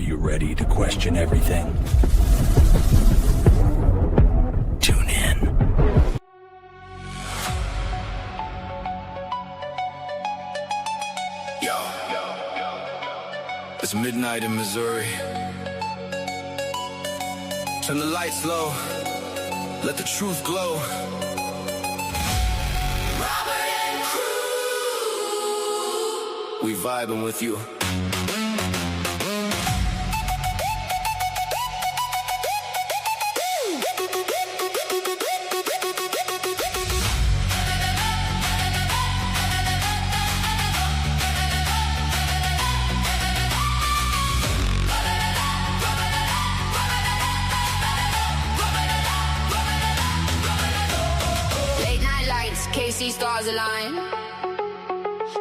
you ready to question everything? Tune in. Yo, it's midnight in Missouri. Turn the lights low, let the truth glow. Robert and Crew, we vibing with you. See stars align.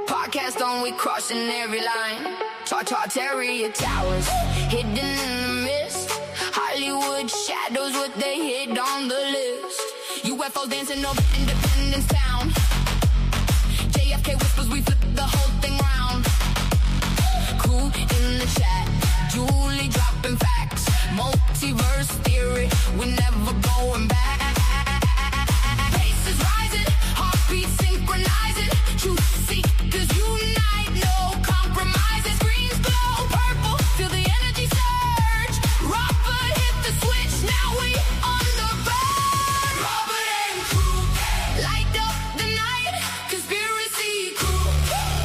Podcast on, we crossing every line. Tartaria towers, hidden in the mist. Hollywood shadows, what they hid on the list. UFOs dancing over Independence Town. JFK whispers, we flip the whole thing round. Crew in the chat, Julie dropping facts. Multiverse theory, we're never going back. Pace is rising. Beat synchronizing, truth seekers unite, no compromises. Screens glow purple, feel the energy surge. Robert hit the switch, now we on the verge. Robert and Crew, light up the night. Conspiracy crew,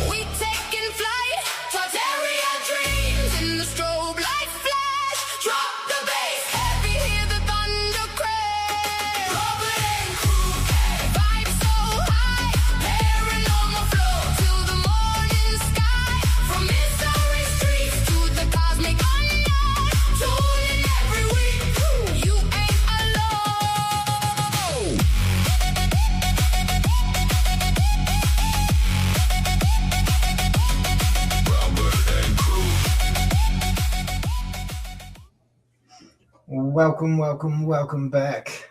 we taking flight. Tartaria dreams in the strobe light flash. Drop the bass, heavy hear the thunder crash. Robert and Crew, vibe so paranormal flow to the morning sky. From mystery streets to the cosmic unknown. Tune in every week, you ain't alone. Robert and Crew. Welcome back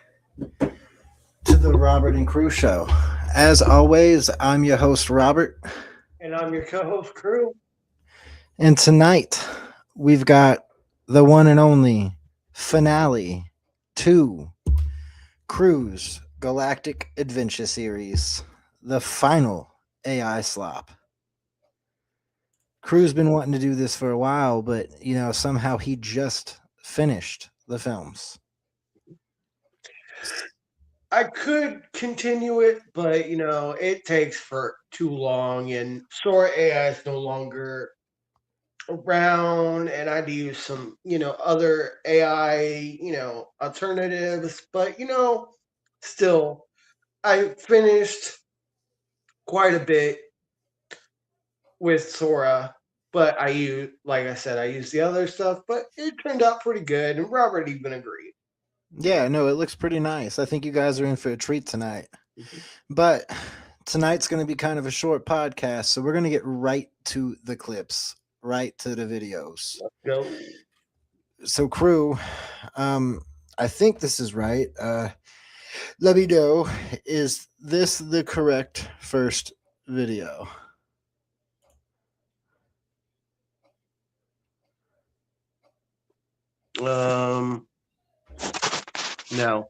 to the Robert and Crew Show. As always, I'm your host, Robert. And I'm your co-host, Crew. And tonight, we've got the one and only finale to Crew's Galactic Adventure Series, the final AI SLOP. Crew's been wanting to do this for a while, but, somehow he just finished the films. I could continue it, but it takes for too long, and Sora AI is no longer around, and I had to use some, other AI, alternatives. But still, I finished quite a bit with Sora, but I used the other stuff, but it turned out pretty good, and Robert even agreed. Yeah, no, it looks pretty nice. I think you guys are in for a treat tonight. But tonight's going to be kind of a short podcast, so we're going to get right to the clips, right to the videos. Let's go. So, Crew, I think this is right. Let me know, is this the correct first video? No.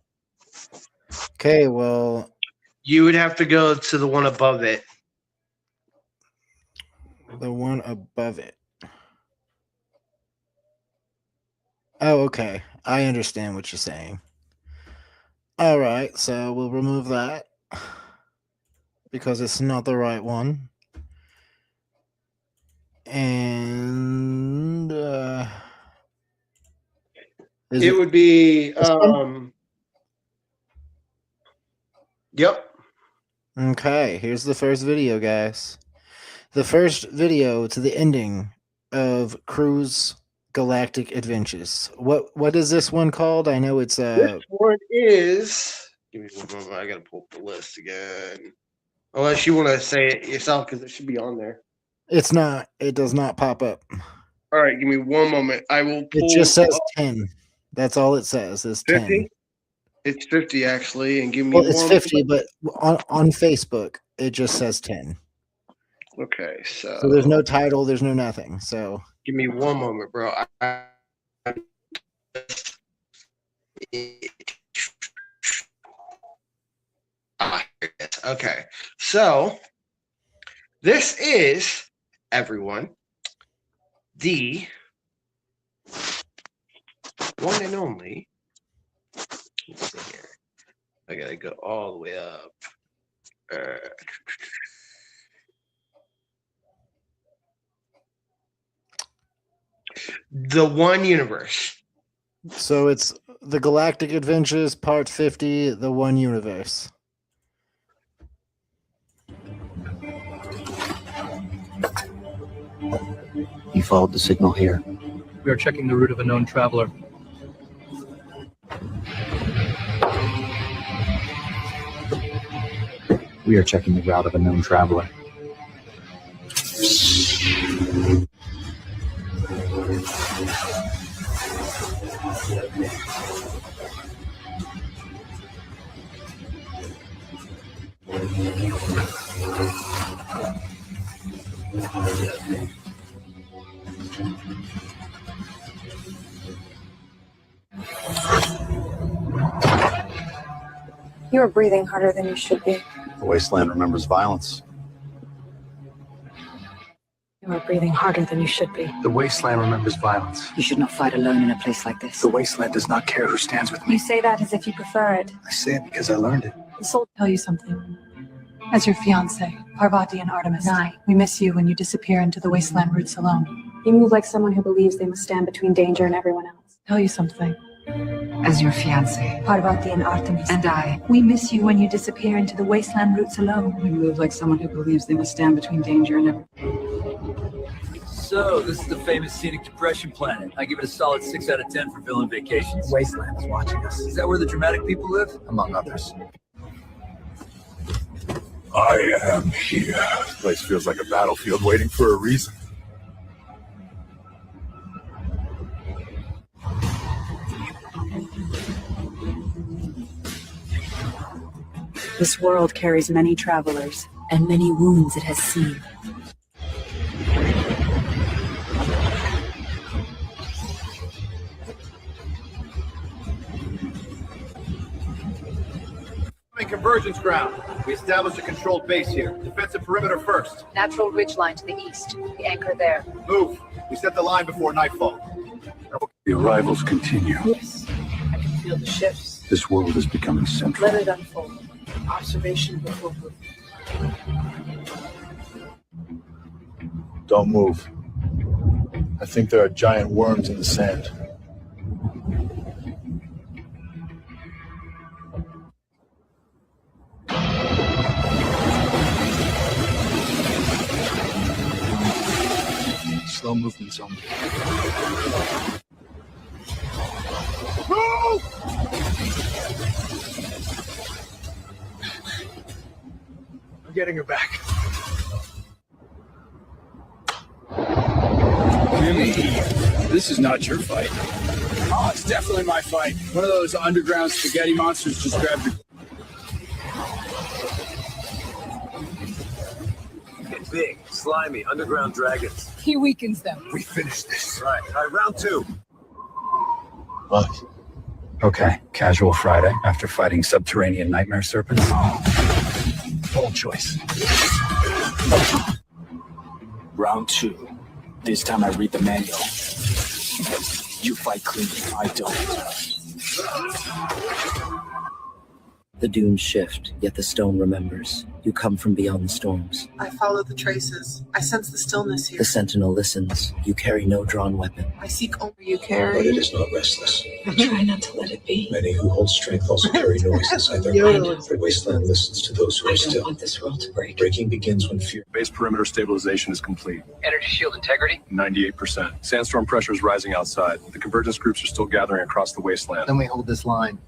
Okay, well, You would have to go to the one above it. the one above it. Oh, okay. I understand what you're saying. All right, so we'll remove that because it's not the right one. And It would be Yep. okay, here's the first video, guys. The first video to the ending of Crew's Galactic Adventures. What is this one called? I know it's This one is. Give me one moment. I gotta pull up the list again. Unless you want to say it yourself, because it should be on there. it's not. It does not pop up. All right, give me one moment. I will pull. It just says up 10. That's all it says. Is 10. 50. It's 50 actually, and give me. Well, it's one 50, moment. but on Facebook it just says 10. Okay, so So there's no title. There's no nothing. So Give me one moment, bro. Here it is. Okay, so this is, everyone, the one and only. Let's see here. I gotta go all the way up. The One Universe. So it's the Galactic Adventures Part 50, The One Universe. You followed the signal here. We are checking the route of a known traveler. We are checking the route of a known traveler. You are breathing harder than you should be. The wasteland remembers violence. You are breathing harder than you should be. The wasteland remembers violence. You should not fight alone in a place like this. The wasteland does not care who stands with me. You say that as if you prefer it. I say it because I learned it. The soul tell you something. As your fiancé, Parvati and Artemis, Nye. we miss you when you disappear into the wasteland roots alone. You move like someone who believes they must stand between danger and everyone else. Tell you something. As your fiancé. Parvati and Artemis. And I. We miss you when you disappear into the wasteland roots alone. We move like someone who believes they must stand between danger and everyone. So, this is the famous scenic depression planet. I give it a solid 6 out of 10 for villain vacations. Wasteland is watching us. Is that where the dramatic people live? Among others. I am here. This place feels like a battlefield waiting for a reason. This world carries many travelers, and many wounds it has seen. Convergence ground. We established a controlled base here. Defensive perimeter first. Natural ridge line to the east. The anchor there. Move. We set the line before nightfall. The arrivals continue. Yes. I can feel the shifts. This world is becoming central. Let it unfold. Observation before movement. Don't move. I think there are giant worms in the sand. Slow movements only. I'm getting her back. Jimmy, this is not your fight. Oh, it's definitely my fight. One of those underground spaghetti monsters just grabbed your... Big, slimy, underground dragons. He weakens them. We finished this. Right, round 2. What? Okay, casual Friday after fighting subterranean nightmare serpents. Bold choice. Round 2. This time I read the manual. You fight clean, I don't. The dunes shift, yet the stone remembers. You come from beyond the storms. I follow the traces. I sense the stillness here. The sentinel listens. You carry no drawn weapon. I seek only you But carry. it is not restless. I try not to let it be. Many who hold strength also carry noise inside their mind. The wasteland listens to those who I are don't still. want this world to break. Breaking begins when fear. Base perimeter stabilization is complete. Energy shield integrity? 98%. Sandstorm pressure is rising outside. The convergence groups are still gathering across the wasteland. Then we hold this line.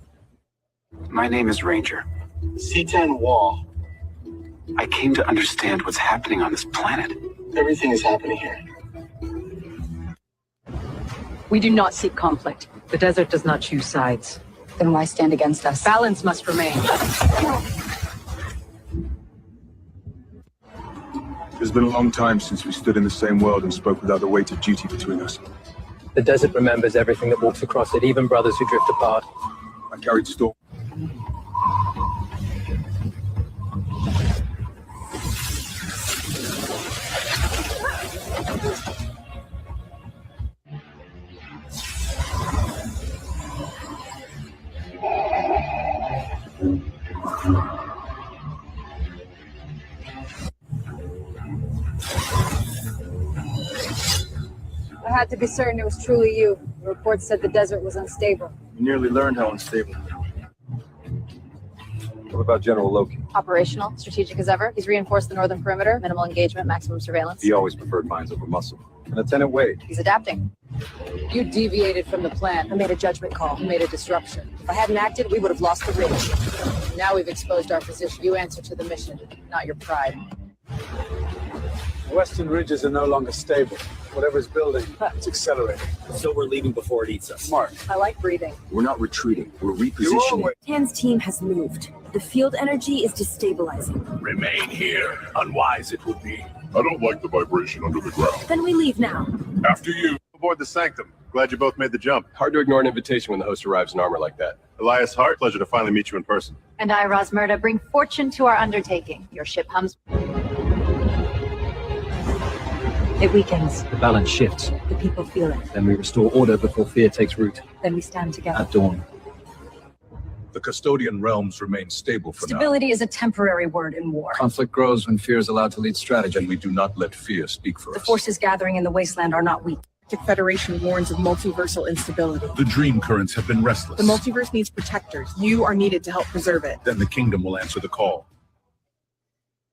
My name is Ranger. C10 Wall. I came to understand what's happening on this planet. Everything is happening here. We do not seek conflict. The desert does not choose sides. Then why stand against us? Balance must remain. It's been a long time since we stood in the same world and spoke without the weight of duty between us. The desert remembers everything that walks across it, even brothers who drift apart. I carried Storm. I had to be certain it was truly you. The report said the desert was unstable. We nearly learned how unstable. What about General Loki? Operational, strategic as ever. He's reinforced the northern perimeter, minimal engagement, maximum surveillance. He always preferred minds over muscle. And Lieutenant Wade. He's adapting. You deviated from the plan. I made a judgment call. You made a disruption. If I hadn't acted, we would have lost the ridge. Now we've exposed our position. You answer to the mission, not your pride. Western ridges are no longer stable. Whatever's building, it's accelerating. So we're leaving before it eats us. Smart. I like breathing. We're not retreating. We're repositioning. Tan's team has moved. The field energy is destabilizing. Remain here. Unwise it would be. I don't like the vibration under the ground. Then we leave now. After you. Aboard the Sanctum. Glad you both made the jump. Hard to ignore an invitation when the host arrives in armor like that. Elias Hart, pleasure to finally meet you in person. And I, Rosmerta, bring fortune to our undertaking. Your ship hums. It weakens. The balance shifts. The people feel it. Then we restore order before fear takes root. Then we stand together. At dawn. The custodian realms remain stable for Stability is a temporary word in war. Conflict grows when fear is allowed to lead strategy. And we do not let fear speak for The us. forces gathering in the wasteland are not weak. The Federation warns of multiversal instability. The dream currents have been restless. The multiverse needs protectors. You are needed to help preserve it. Then the kingdom will answer the call.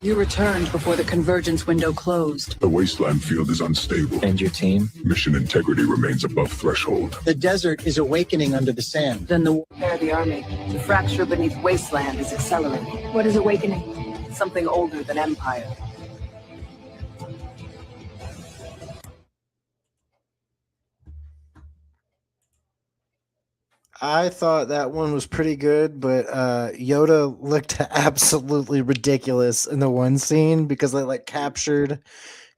You returned before the convergence window closed. The wasteland field is unstable. And your team? Mission integrity remains above threshold. The desert is awakening under the sand. Then the warfare of the army. The fracture beneath wasteland is accelerating. What is awakening? Something older than Empire. I thought that one was pretty good, but Yoda looked absolutely ridiculous in the one scene because they like captured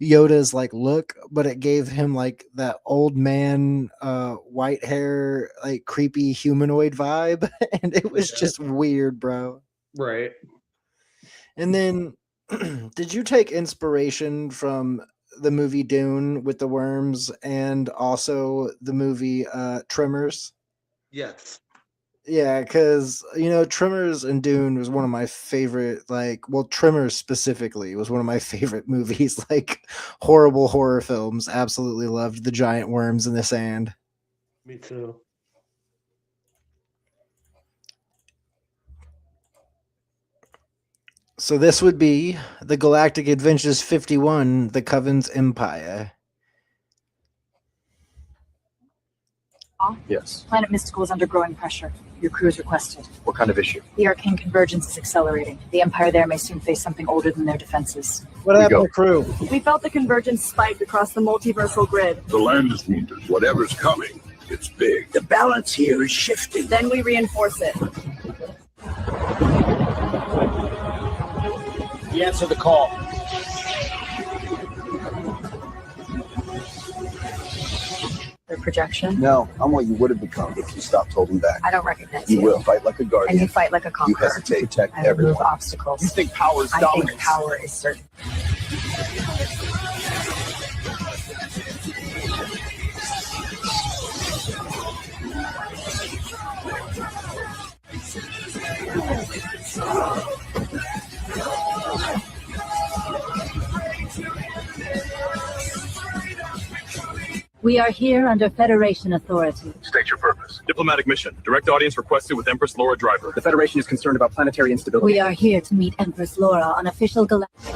Yoda's like look, but it gave him like that old man white hair, like creepy humanoid vibe, and it was just weird, bro. Right. And then did you take inspiration from the movie Dune with the worms and also the movie Tremors? Yes. Yeah, because, you know, Tremors and Dune was one of my favorite, like, well, Tremors specifically was one of my favorite movies, like, horrible horror films. Absolutely loved the giant worms in the sand. Me too. So this would be the Galactic Adventures 51, The Coven's Empire. Yes. Planet Mystical is under growing pressure. Your crew is requested. What kind of issue? The arcane convergence is accelerating. The Empire there may soon face something older than their defenses. What happened to crew? We felt the convergence spike across the multiversal grid. The land is wounded. Whatever's coming, it's big. The balance here is shifting. Then we reinforce it. You answer the call. Their projection? No, I'm what you would have become if you stopped holding back. I don't recognize You will fight like a guardian. And you fight like a You conqueror. hesitate, protect I remove everyone. obstacles. You think power is I dominance. think power is certain. We are here under Federation authority. State your purpose. Diplomatic mission. Direct audience requested with Empress Laura Driver. The Federation is concerned about planetary instability. We are here to meet Empress Laura on official galactic.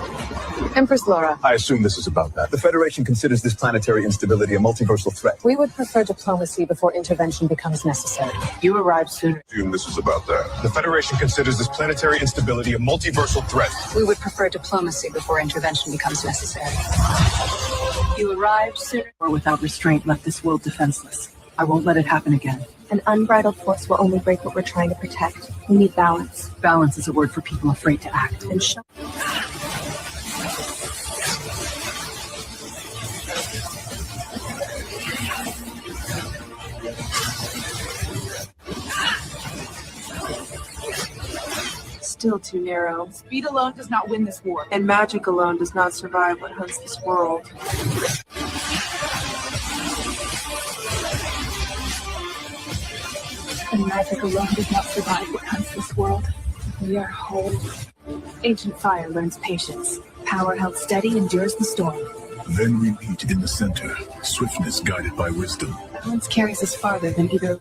Empress Laura, I assume this is about that. The Federation considers this planetary instability a multiversal threat. we would prefer diplomacy before intervention becomes necessary. You arrived sooner. Assume this is about that. The Federation considers this planetary instability a multiversal threat. We would prefer diplomacy before intervention becomes necessary. You arrived sooner. Or without restraint left this world defenseless. I won't let it happen again. An unbridled force will only break what we're trying to protect. We need balance. Balance is a word for people afraid to act. And show. still too narrow. Speed alone does not win this war. And magic alone does not survive what hunts this world. And magic alone does not survive what hunts this world. We are whole. Ancient fire learns patience. Power held steady endures the storm. Then we meet in the center, swiftness guided by wisdom. Balance carries us farther than either.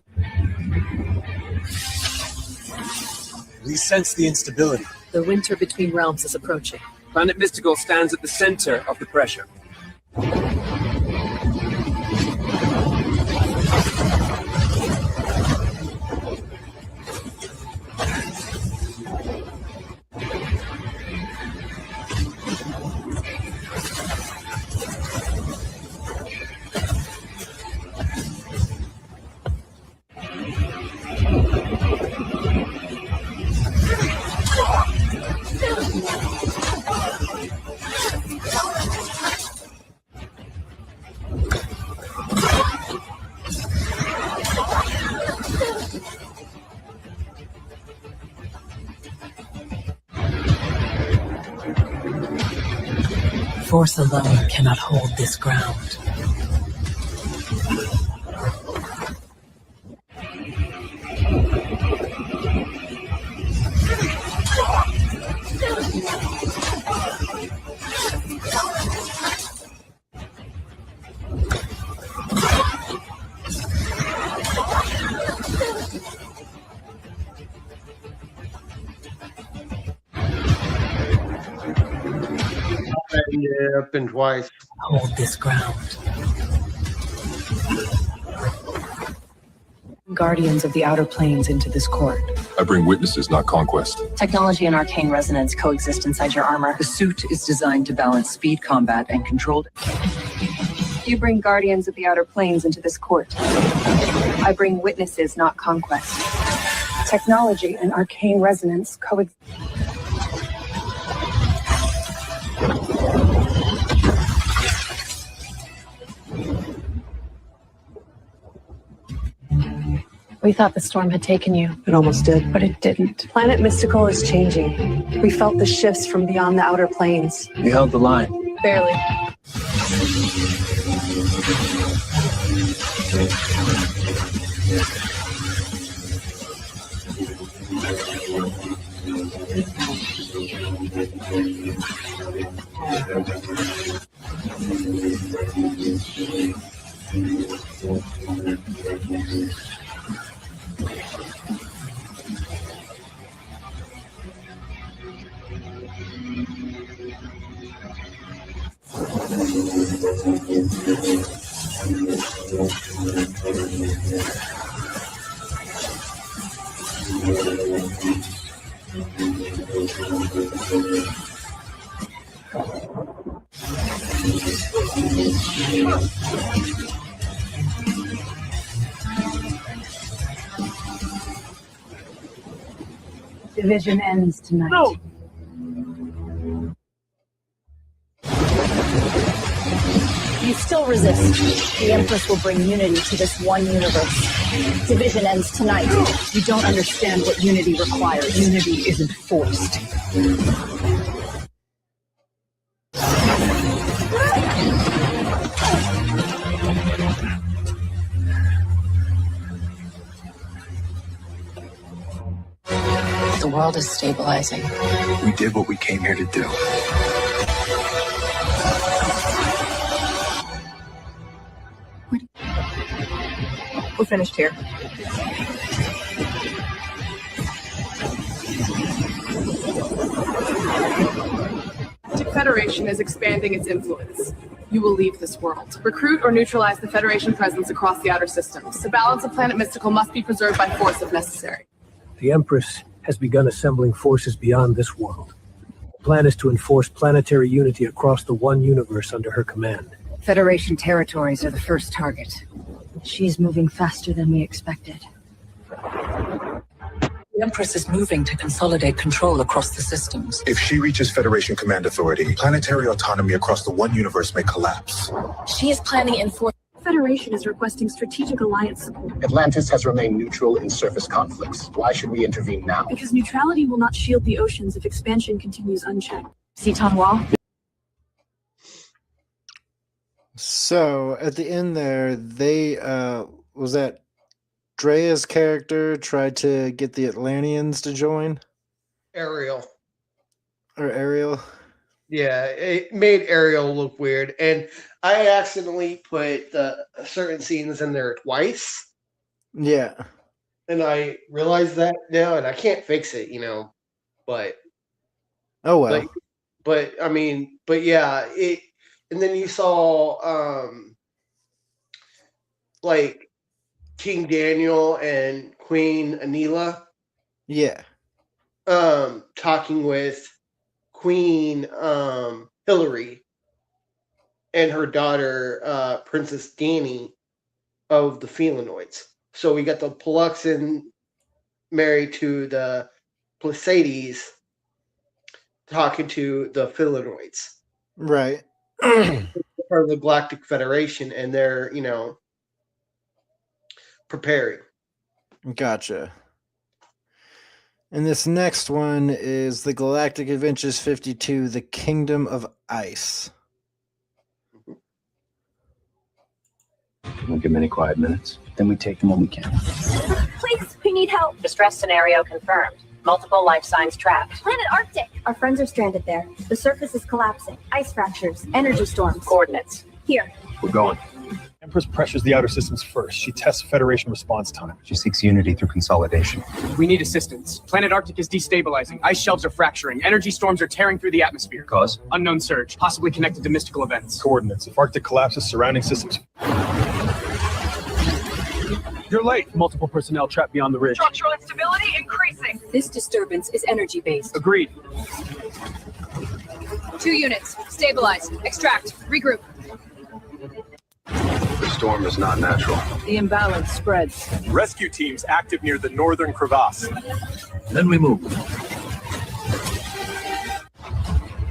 We sense the instability. The winter between realms is approaching. Planet Mystical stands at the center of the pressure. Force alone cannot hold this ground. Yeah, up and twice. Hold this ground. Guardians of the Outer Planes into this court. I bring witnesses, not conquest. Technology and arcane resonance coexist inside your armor. The suit is designed to balance speed combat and controlled. You bring guardians of the Outer Planes into this court. I bring witnesses, not conquest. Technology and arcane resonance coexist. We thought the storm had taken you. It almost did. But it didn't. Planet Mystical is changing. We felt the shifts from beyond the outer planes. You held the line. Barely. Division ends tonight. No. You still resist. The Empress will bring unity to this one universe. Division ends tonight. You don't understand what unity requires. Unity isn't forced. The world is stabilizing. We did what we came here to do. We're finished here. The Federation is expanding its influence. You will leave this world. Recruit or neutralize the Federation presence across the outer systems. The balance of Planet Mystical must be preserved by force if necessary. The Empress has begun assembling forces beyond this world. The plan is to enforce planetary unity across the one universe under her command. Federation territories are the first target. She's moving faster than we expected. The Empress is moving to consolidate control across the systems. If she reaches Federation command authority, planetary autonomy across the one universe may collapse. She is planning enforcement. Federation is requesting strategic alliance support. Atlantis has remained neutral in surface conflicts. Why should we intervene now? Because neutrality will not shield the oceans if expansion continues unchecked. Citan Wall? So at the end there, they was that Drea's character tried to get the Atlanteans to join? Ariel. Or Ariel? Yeah, it made Ariel look weird. And I accidentally put certain scenes in there twice. Yeah. And I realized that now, and I can't fix it, but... Oh, well. But yeah, it... And then you saw, like, King Daniel and Queen Anila. Yeah. Talking with Queen Hillary and her daughter, Princess Dani of the Felinoids. So we got the Paluxin married to the Pleiades talking to the Felinoids. Right. Part of the Galactic Federation, and they're, preparing. Gotcha. And this next one is the Galactic Adventures 52, The Kingdom of Ice. Don't give them any quiet minutes. Then we take them when we can. Please, we need help. Distress scenario confirmed. Multiple life signs trapped. Planet Arctic. Our friends are stranded there. The surface is collapsing. Ice fractures. Energy storms. Coordinates. Here. We're going. Empress pressures the outer systems first. She tests Federation response time. She seeks unity through consolidation. We need assistance. Planet Arctic is destabilizing. Ice shelves are fracturing. Energy storms are tearing through the atmosphere. Cause? Unknown surge, possibly connected to mystical events. Coordinates. If Arctic collapses, surrounding systems... You're late. Multiple personnel trapped beyond the ridge. Structural instability increasing. This disturbance is energy-based. Agreed. 2 units. Stabilize. Extract. Regroup. The storm is not natural. The imbalance spreads. Rescue teams active near the northern crevasse. Then we move.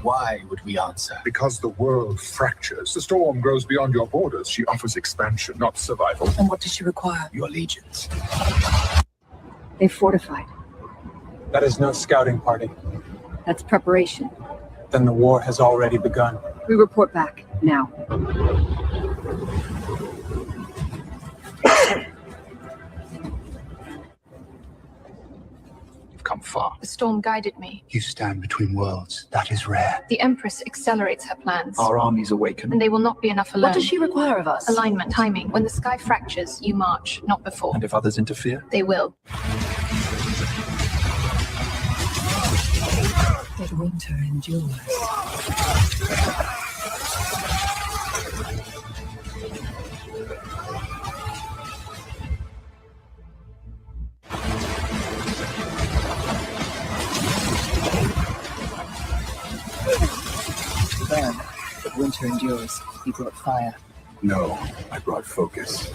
Why would we answer? Because the world fractures. The storm grows beyond your borders. She offers expansion, not survival. And what does she require? Your legions. They fortified. That is no scouting party. That's preparation. Then the war has already begun. We report back, now. You've come far. The storm guided me. You stand between worlds. That is rare. The Empress accelerates her plans. Our armies awaken. And they will not be enough alone. What does she require of us? Alignment, timing. When the sky fractures, you march, not before. And if others interfere? They will. That winter endures. Then, but winter endures. He brought fire. No, I brought focus.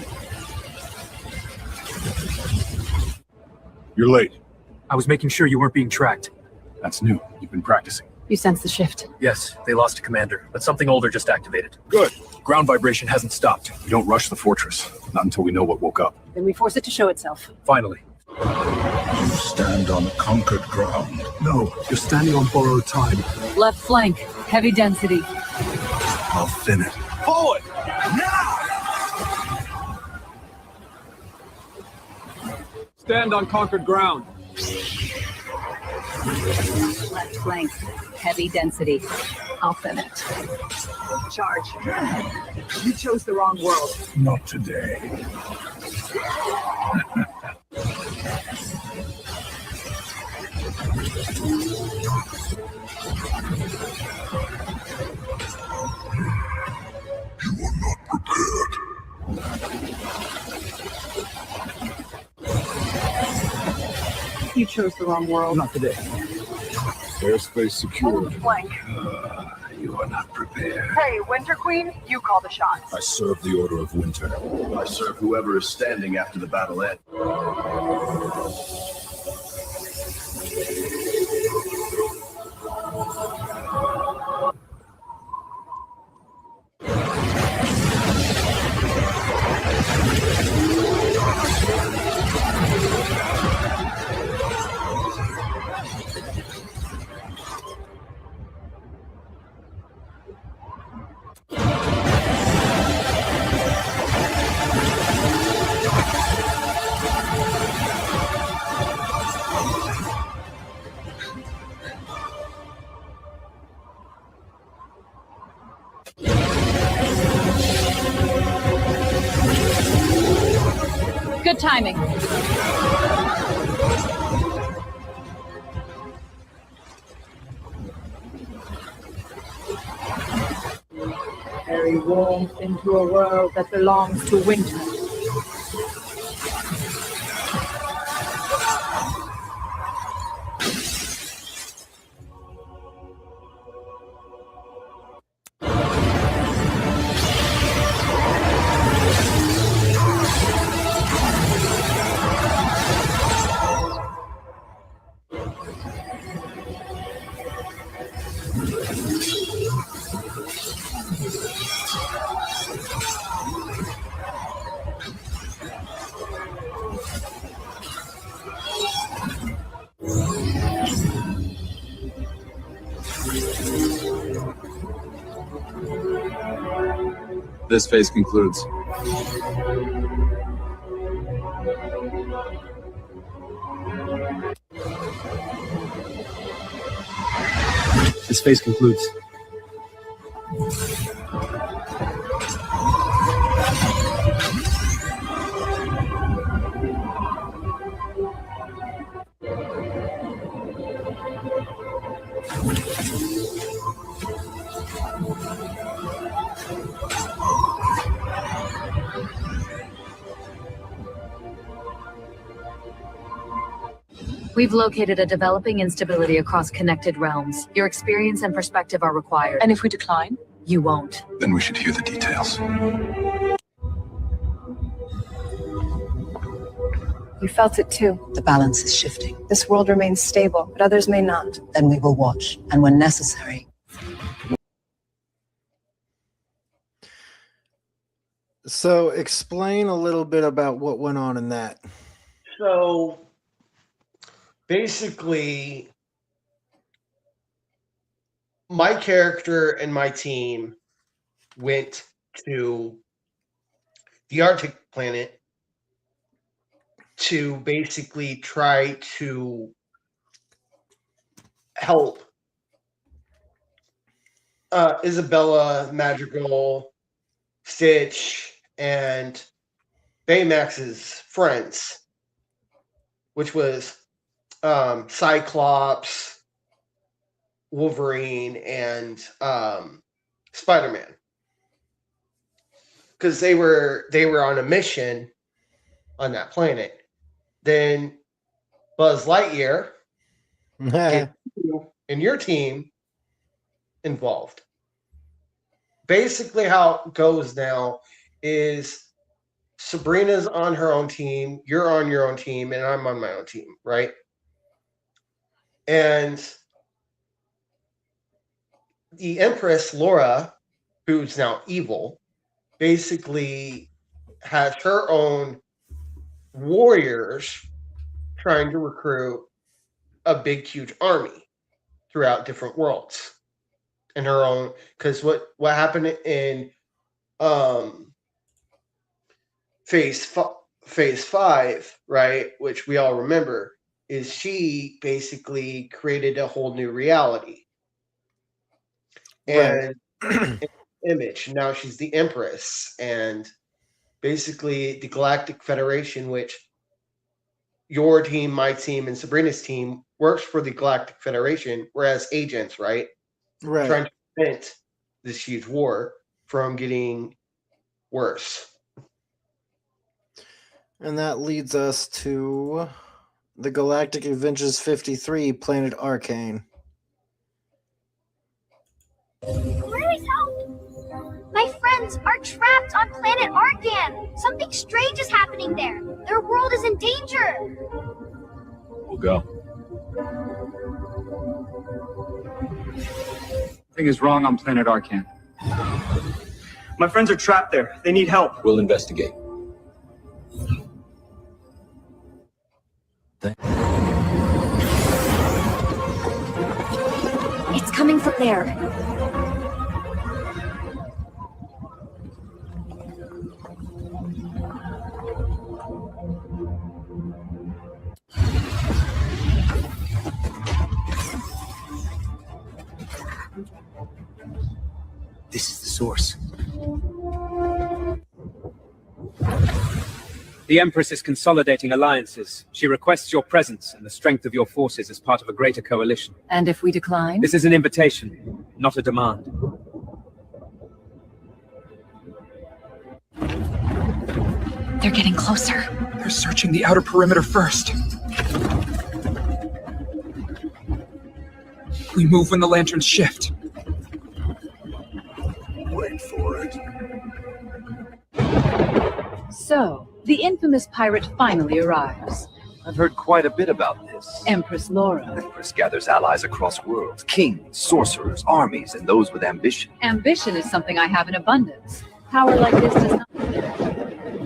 You're late. I was making sure you weren't being tracked. That's new. You've been practicing. You sense the shift. Yes, they lost a commander, but something older just activated. Good. Ground vibration hasn't stopped. We don't rush the fortress. Not until we know what woke up. Then we force it to show itself. Finally. You stand on conquered ground. No, you're standing on borrowed time. Left flank, heavy density. I'll thin it. Forward! Stand on conquered ground. Left flank, heavy density. I'll thin it. Charge. You chose the wrong world. Not today. You are not prepared. You chose the wrong world. Not today. Airspace secured. Flank. You are not prepared. Hey, Winter Queen, you call the shots. I serve the Order of Winter. I serve whoever is standing after the battle ends. Good timing. Carry warmth into a world that belongs to winter. This phase concludes. This phase concludes. We've located a developing instability across connected realms. Your experience and perspective are required. And if we decline? You won't. Then we should hear the details. You felt it too. The balance is shifting. This world remains stable, but others may not. Then we will watch, and when necessary. So explain a little bit about what went on in that. So basically, my character and my team went to the Arctic planet to basically try to help Isabella, Madrigal, Stitch, and Baymax's friends, which was Cyclops, Wolverine, and Spider-Man, because they were on a mission on that planet. Then Buzz Lightyear and your team involved. Basically, how it goes now is Sabrina's on her own team, you're on your own team, and I'm on my own team, right? And the Empress, Laura, who's now evil, basically has her own warriors trying to recruit a big, huge army throughout different worlds. In her own, because what happened in phase 5, right, which we all remember, is she basically created a whole new reality. And image. Now she's the Empress, and basically the Galactic Federation, which your team, my team, and Sabrina's team works for the Galactic Federation, whereas agents, right? Right. Trying to prevent this huge war from getting worse. And that leads us to the Galactic Avengers 53, Planet Arcane. Please help! My friends are trapped on planet Arcan. Something strange is happening there. Their world is in danger. We'll go. Something is wrong on planet Arcan. My friends are trapped there. They need help. We'll investigate. It's coming from there. This is the source. The Empress is consolidating alliances. She requests your presence and the strength of your forces as part of a greater coalition. And if we decline? This is an invitation, not a demand. They're getting closer. They're searching the outer perimeter first. We move when the lanterns shift. Wait for it. So, the infamous pirate finally arrives. I've heard quite a bit about this. Empress Laura. Empress gathers allies across worlds, kings, sorcerers, armies, and those with ambition. Ambition is something I have in abundance. Power like this does not...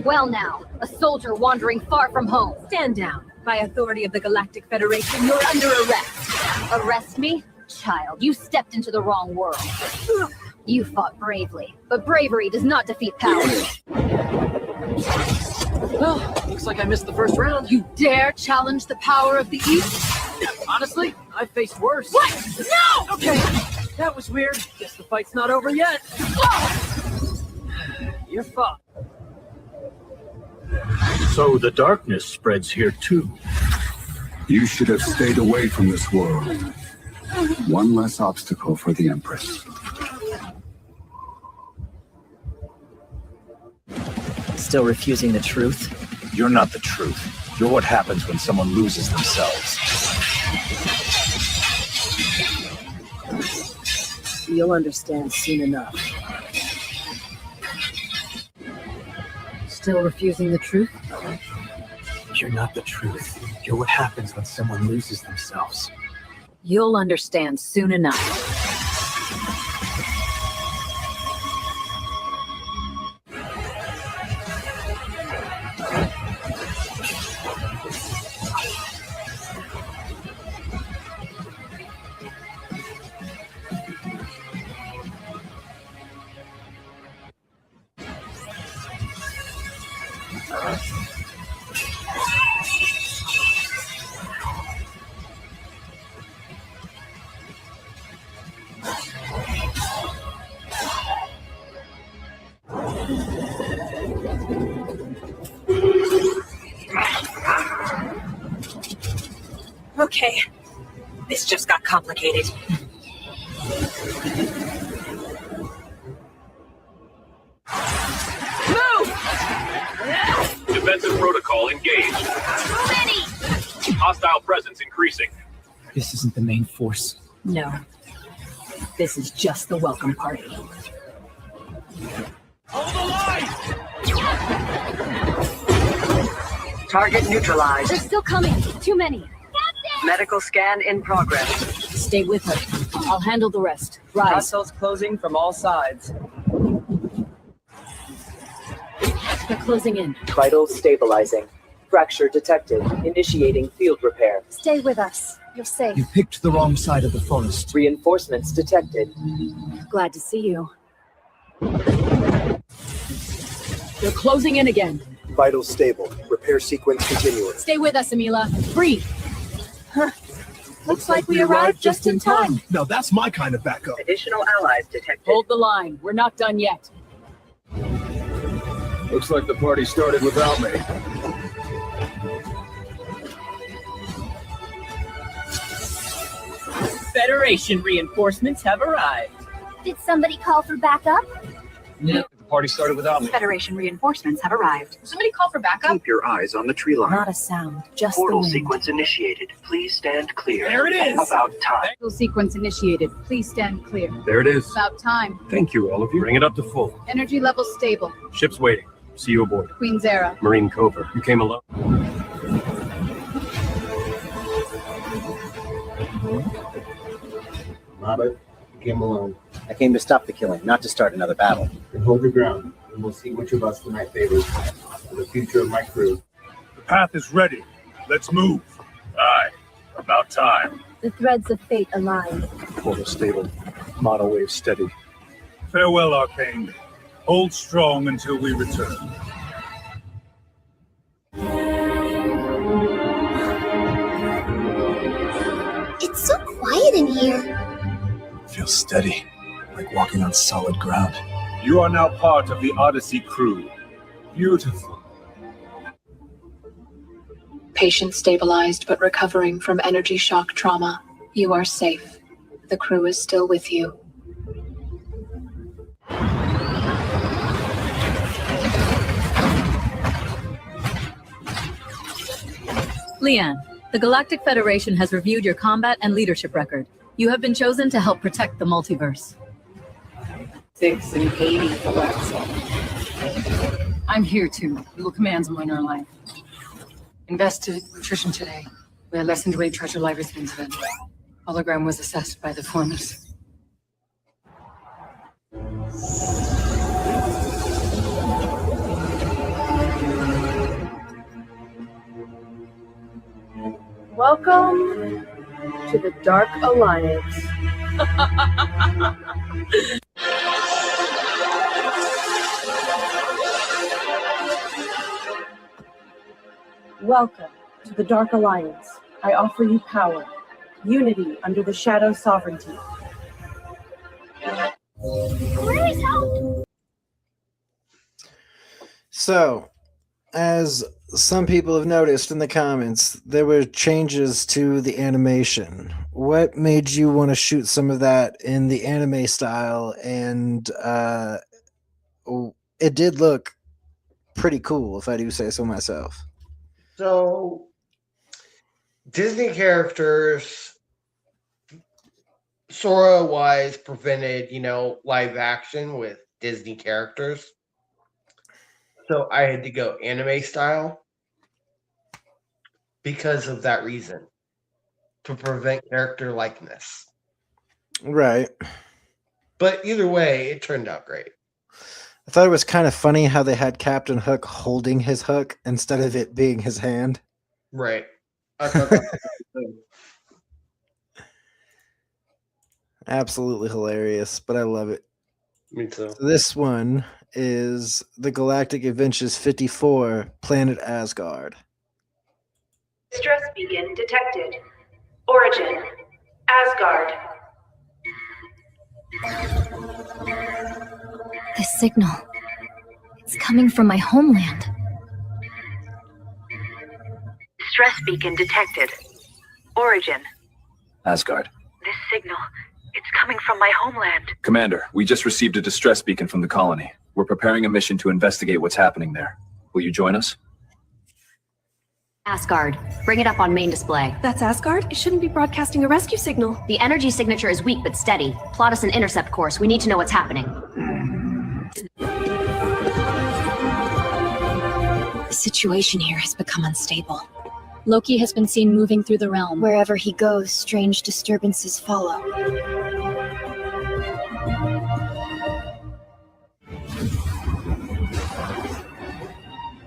Well now, a soldier wandering far from home. Stand down. By authority of the Galactic Federation, you're under arrest. Arrest me? Child, you stepped into the wrong world. You fought bravely, but bravery does not defeat power. Well, looks like I missed the first round. You dare challenge the power of the East? Honestly, I faced worse. What? No! Okay, that was weird. Guess the fight's not over yet. You're fucked. So the darkness spreads here too. You should have stayed away from this world. One less obstacle for the Empress. Still refusing the truth? You're not the truth. You're what happens when someone loses themselves. You'll understand soon enough. Still refusing the truth? You're not the truth. You're what happens when someone loses themselves. You'll understand soon enough. Okay, this just got complicated. Defensive protocol engaged. Hostile presence increasing. This isn't the main force. No. This is just the welcome party. Target neutralized. They're still coming. Too many. Medical scan in progress. Stay with her. I'll handle the rest. Rise. Hostiles closing from all sides. They're closing in. Vitals stabilizing. Fracture detected. Initiating field repair. Stay with us. You're safe. You picked the wrong side of the forest. Reinforcements detected. Glad to see you. They're closing in again. Vitals stable. Repair sequence continuing. Stay with us, Emila. Breathe. Huh. Looks like we arrived just in time. Now that's my kind of backup. Additional allies detected. Hold the line. We're not done yet. Looks like the party started without me. Federation reinforcements have arrived. Did somebody call for backup? Yeah, the party started without me. Federation reinforcements have arrived. Somebody call for backup? Keep your eyes on the tree line. Not a sound. Just Portal the wind. sequence initiated. Please stand clear. There it is. About time. Portal sequence initiated. Please stand clear. There it is. About time. Thank you, all of you. Bring it up to full. Energy levels stable. Ship's waiting. See you aboard. Queen's Era. Marine Cover. You came alone. Robert, you came alone. I came to stop the killing, not to start another battle. Then hold your ground, and we'll see which of us tonight favors for the future of my crew. The path is ready. Let's move. Aye. About time. The threads of fate align. Portal stable. Mono wave steady. Farewell, Arcane. Hold strong until we return. It's so quiet in here. Feels steady, like walking on solid ground. You are now part of the Odyssey crew. Beautiful. Patient stabilized but recovering from energy shock trauma. You are safe. The crew is still with you. Leanne, the Galactic Federation has reviewed your combat and leadership record. You have been chosen to help protect the multiverse. 6 and 80 for Waxel. I'm here too. You will command someone in our life. Invested attrition today. We had less than 2 treasure libraries incident. Hologram was assessed by the formers. Welcome to the Dark Alliance. Welcome to the Dark Alliance. I offer you power, unity under the Shadow Sovereignty. Where is help? So, as some people have noticed in the comments, there were changes to the animation. What made you want to shoot some of that in the anime style? And it did look pretty cool, if I do say so myself. So, Disney characters, Sora-wise, prevented, live action with Disney characters. So I had to go anime style because of that reason, to prevent character likeness. Right. But either way, it turned out great. I thought it was kind of funny how they had Captain Hook holding his hook instead of it being his hand. Right. I thought that was Absolutely hilarious, but I love it. Me too. So this one is the Galactic Adventures 54, Planet Asgard. Stress beacon detected. Origin, Asgard. This signal. It's coming from my homeland. Stress beacon detected. Origin. Asgard. This signal. It's coming from my homeland. Commander, we just received a distress beacon from the colony. We're preparing a mission to investigate what's happening there. Will you join us? Asgard. Bring it up on main display. That's Asgard? It shouldn't be broadcasting a rescue signal. The energy signature is weak but steady. Plot us an intercept course. We need to know what's happening. The situation here has become unstable. Loki has been seen moving through the realm. Wherever he goes, strange disturbances follow.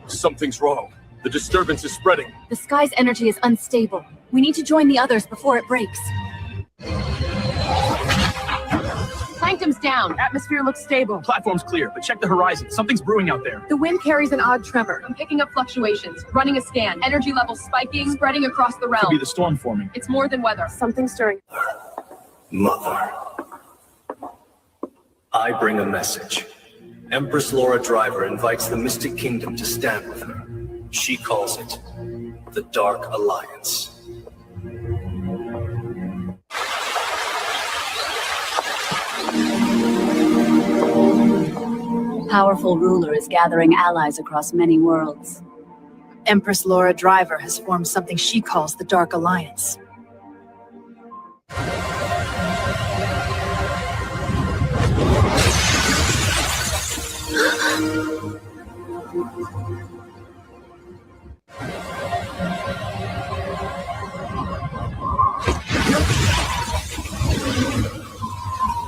Something's wrong. The disturbance is spreading. The sky's energy is unstable. We need to join the others before it breaks. Plankton's down. Atmosphere looks stable. Platform's clear, but check the horizon. Something's brewing out there. The wind carries an odd tremor. I'm picking up fluctuations. Running a scan. Energy levels spiking, spreading across the realm. Could be the storm forming. It's more than weather. Something stirring. Mother. I bring a message. Empress Laura Driver invites the Mystic Kingdom to stand with her. She calls it the Dark Alliance. Powerful ruler is gathering allies across many worlds. Empress Laura Driver has formed something she calls the Dark Alliance.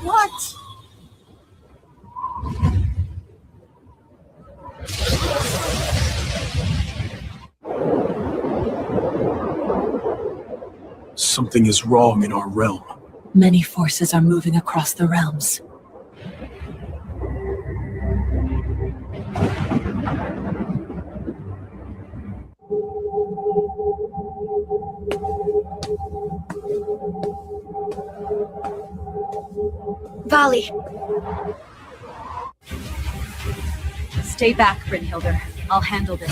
What? Something is wrong in our realm. Many forces are moving across the realms. Vali. Stay back, Brynhilder. I'll handle this.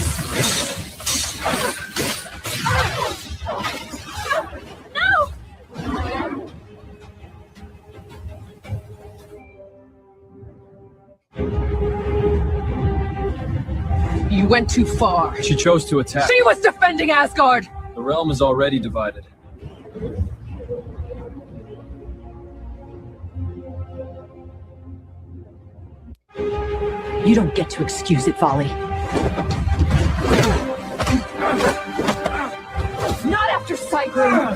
You went too far. She chose to attack. She was defending Asgard! The realm is already divided. You don't get to excuse it, Volley. Not after Cycling!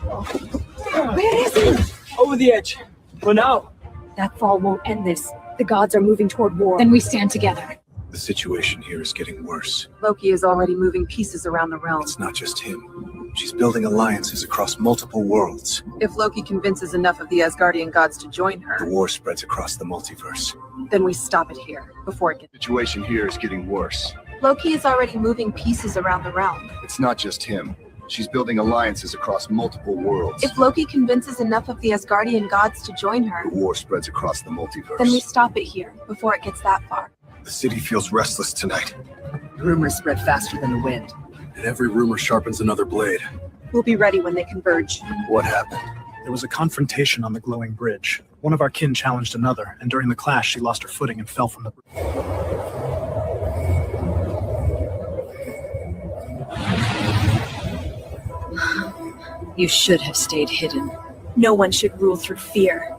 Where is he? Over the edge. For now. That fall won't end this. The gods are moving toward war. Then we stand together. The situation here is getting worse. Loki is already moving pieces around the realm. It's not just him. She's building alliances across multiple worlds. If Loki convinces enough of the Asgardian gods to join The her, war spreads across the multiverse. then we stop it here, before it gets... The situation here is getting worse. Loki is already moving pieces around the realm. It's not just him. She's building alliances across multiple worlds. If Loki convinces enough of the Asgardian gods to join her, The war spreads across the multiverse. then we stop it here, before it gets that far. The city feels restless tonight, Rumors spread faster than the wind. and every rumor sharpens another blade. We'll be ready when they converge. What happened? There was a confrontation on the glowing bridge. One of our kin challenged another, and during the clash she lost her footing and fell from the bridge. You should have stayed hidden. No one should rule through fear.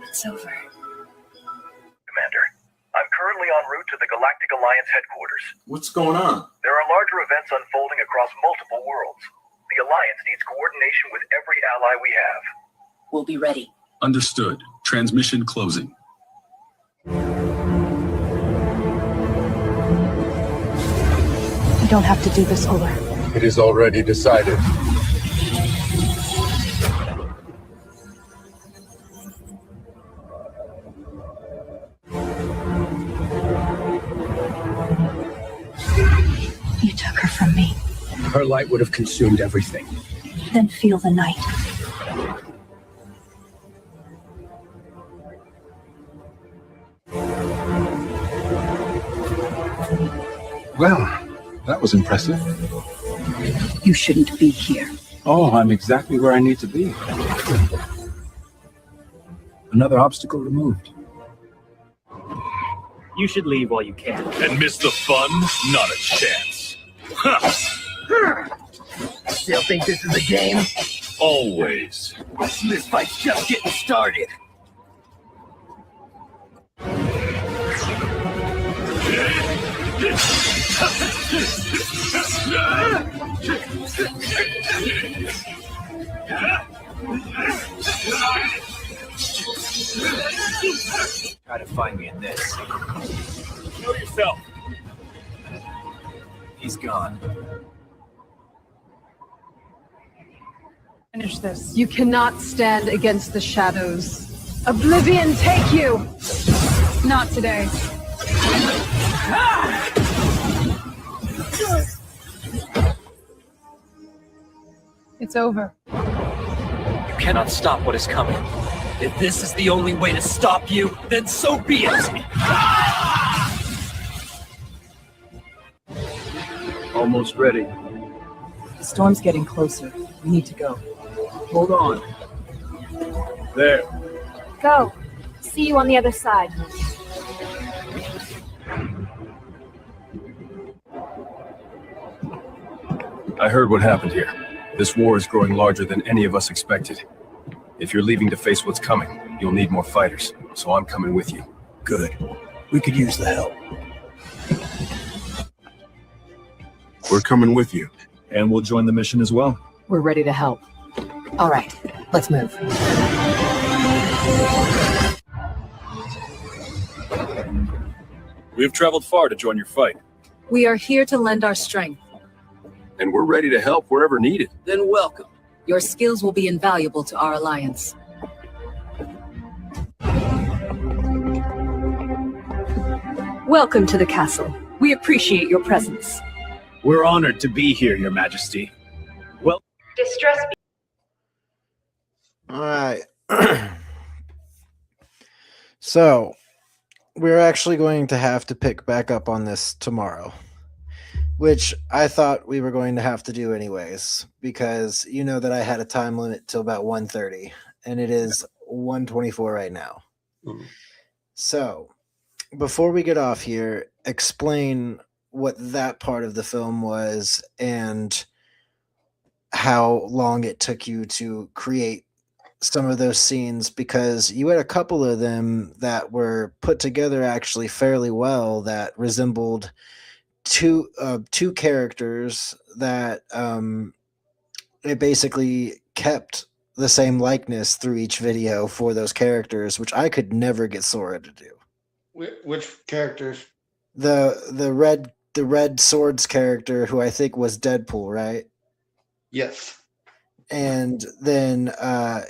It's over. Commander, I'm currently en route to the Galactic Alliance headquarters. What's going on? There are larger events unfolding across multiple worlds. The Alliance needs coordination with every ally we have. We'll be ready. Understood. Transmission closing. You don't have to do this, Ola. It is already decided. You took her from me. Her light would have consumed everything. Then feel the night. Well, that was impressive. You shouldn't be here. Oh, I'm exactly where I need to be. Another obstacle removed. You should leave while you can. And miss the fun? Not a chance. Still think this is a game? Always. This fight's just getting started. Try to find me in this. Show yourself. He's gone. Finish this. You cannot stand against the shadows. Oblivion take you! Not today. It's over. You cannot stop what is coming. If this is the only way to stop you, then so be it! Almost ready. The storm's getting closer. We need to go. Hold on. There. Go. See you on the other side. I heard what happened here. This war is growing larger than any of us expected. If you're leaving to face what's coming, you'll need more fighters, so I'm coming with you. Good. We could use the help. We're coming with you. And we'll join the mission as well. We're ready to help. All right, let's move. We have traveled far to join your fight. We are here to lend our strength. And we're ready to help wherever needed. Then welcome. Your skills will be invaluable to our alliance. Welcome to the castle. We appreciate your presence. We're honored to be here, Your Majesty. Well, Distress. All right. So, we're actually going to have to pick back up on this tomorrow, which I thought we were going to have to do anyways, because you know that I had a time limit till about 1:30, and it is 1:24 right now. So, before we get off here, explain what that part of the film was and how long it took you to create some of those scenes, because you had a couple of them that were put together actually fairly well that resembled two characters that it basically kept the same likeness through each video for those characters, which I could never get Sora to do. Which characters? The red swords character, who I think was Deadpool, right? Yes. And then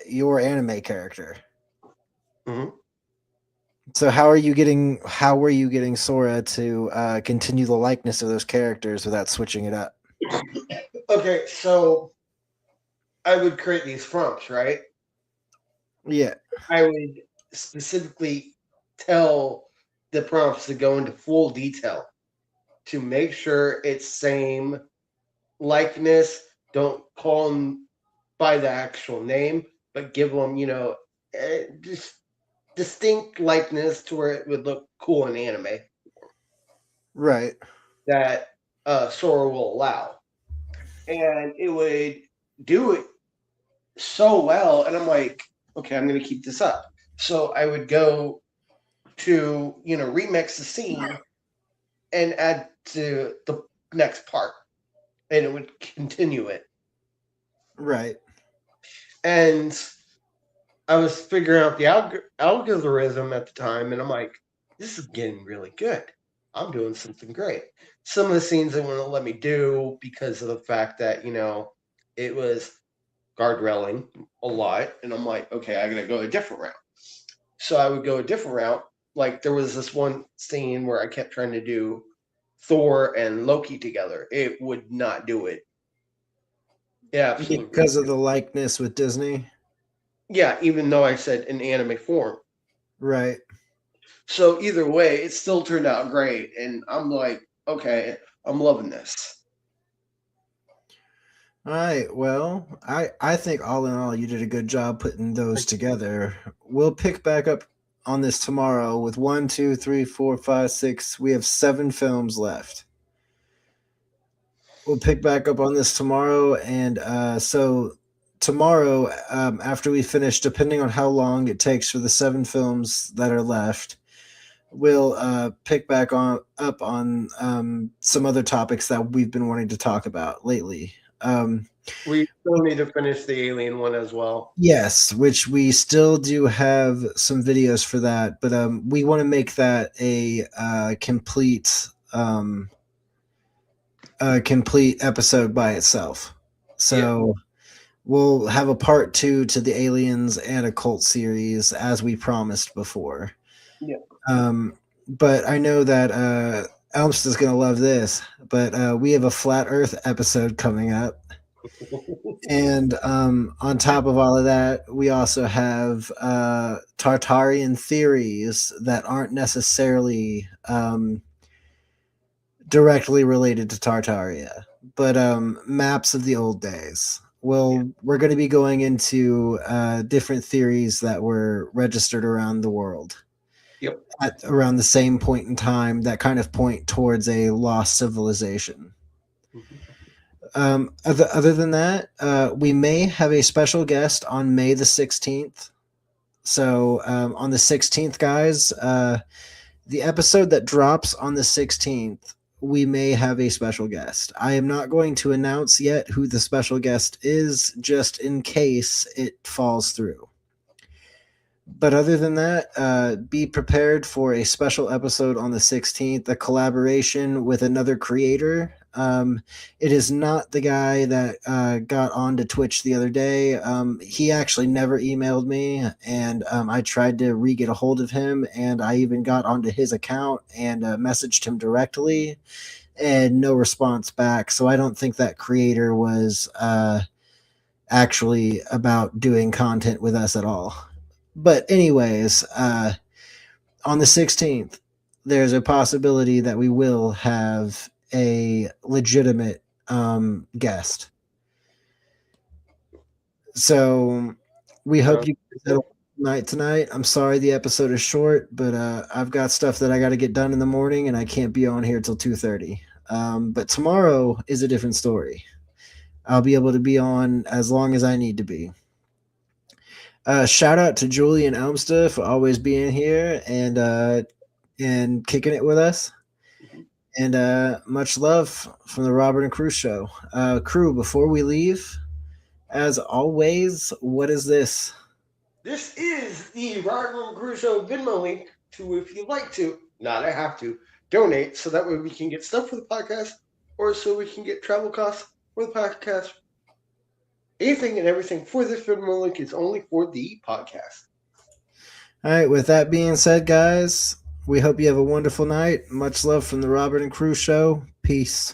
your anime character. Mm-hmm. So how were you getting Sora to continue the likeness of those characters without switching it up? Okay, so I would create these prompts, right? Yeah. I would specifically tell the prompts to go into full detail to make sure it's same likeness. Don't call them by the actual name, but give them, just distinct likeness to where it would look cool in anime. Right. That Sora will allow. And it would do it so well. And I'm like, okay, I'm going to keep this up. So I would go to, remix the scene and add to the next part. And it would continue it. Right. And I was figuring out the algorithm at the time, and I'm like, this is getting really good. I'm doing something great. Some of the scenes they wouldn't let me do because of the fact that, it was guardrailing a lot. And I'm like, okay, I got to go a different route. So I would go a different route. Like there was this one scene where I kept trying to do Thor and Loki together. It would not do it. Yeah, absolutely. Because of the likeness with Disney? Yeah, even though I said in anime form. Right. So either way, it still turned out great. And I'm like, okay, I'm loving this. All right. Well, I think all in all, you did a good job putting those together. We'll pick back up on this tomorrow with 1, 2, 3, 4, 5, 6. We have 7 films left. We'll pick back up on this tomorrow. And so tomorrow, after we finish, depending on how long it takes for the 7 films that are left, we'll pick back up on some other topics that we've been wanting to talk about lately. We still need to finish the Alien one as well. Yes, which we still do have some videos for that, but we want to make that a complete episode by itself. So we'll have a part 2 to the Aliens and Occult series, as we promised before. Yeah. But I know that Elmstead's going to love this, but we have a Flat Earth episode coming up. And on top of all of that, we also have Tartarian theories that aren't necessarily directly related to Tartaria, but maps of the old days. Well, we're going to be going into different theories that were registered around the world. Yep. At around the same point in time that kind of point towards a lost civilization. Other than that, we may have a special guest on May the 16th. So on the 16th, guys, the episode that drops on the 16th, we may have a special guest. I am not going to announce yet who the special guest is, just in case it falls through. But other than that, be prepared for a special episode on the 16th, a collaboration with another creator. It is not the guy that got onto Twitch the other day. He actually never emailed me, and I tried to re-get a hold of him, and I even got onto his account and messaged him directly, and no response back. So I don't think that creator was actually about doing content with us at all. But anyways, on the 16th, there's a possibility that we will have a legitimate guest. So we hope you guys had a night tonight. I'm sorry the episode is short, but I've got stuff that I got to get done in the morning, and I can't be on here till 2:30. But tomorrow is a different story. I'll be able to be on as long as I need to be. Shout out to Julian Elmsta for always being here and kicking it with us. And much love from the Robert and Crew Show. Crew, before we leave, as always, what is this? This is the Robert and Crew Show Venmo link to, if you'd like to, not I have to, donate so that way we can get stuff for the podcast or so we can get travel costs for the podcast. Anything and everything for this Venmo link is only for the podcast. All right, with that being said, guys, we hope you have a wonderful night. Much love from the Robert and Crew Show. Peace.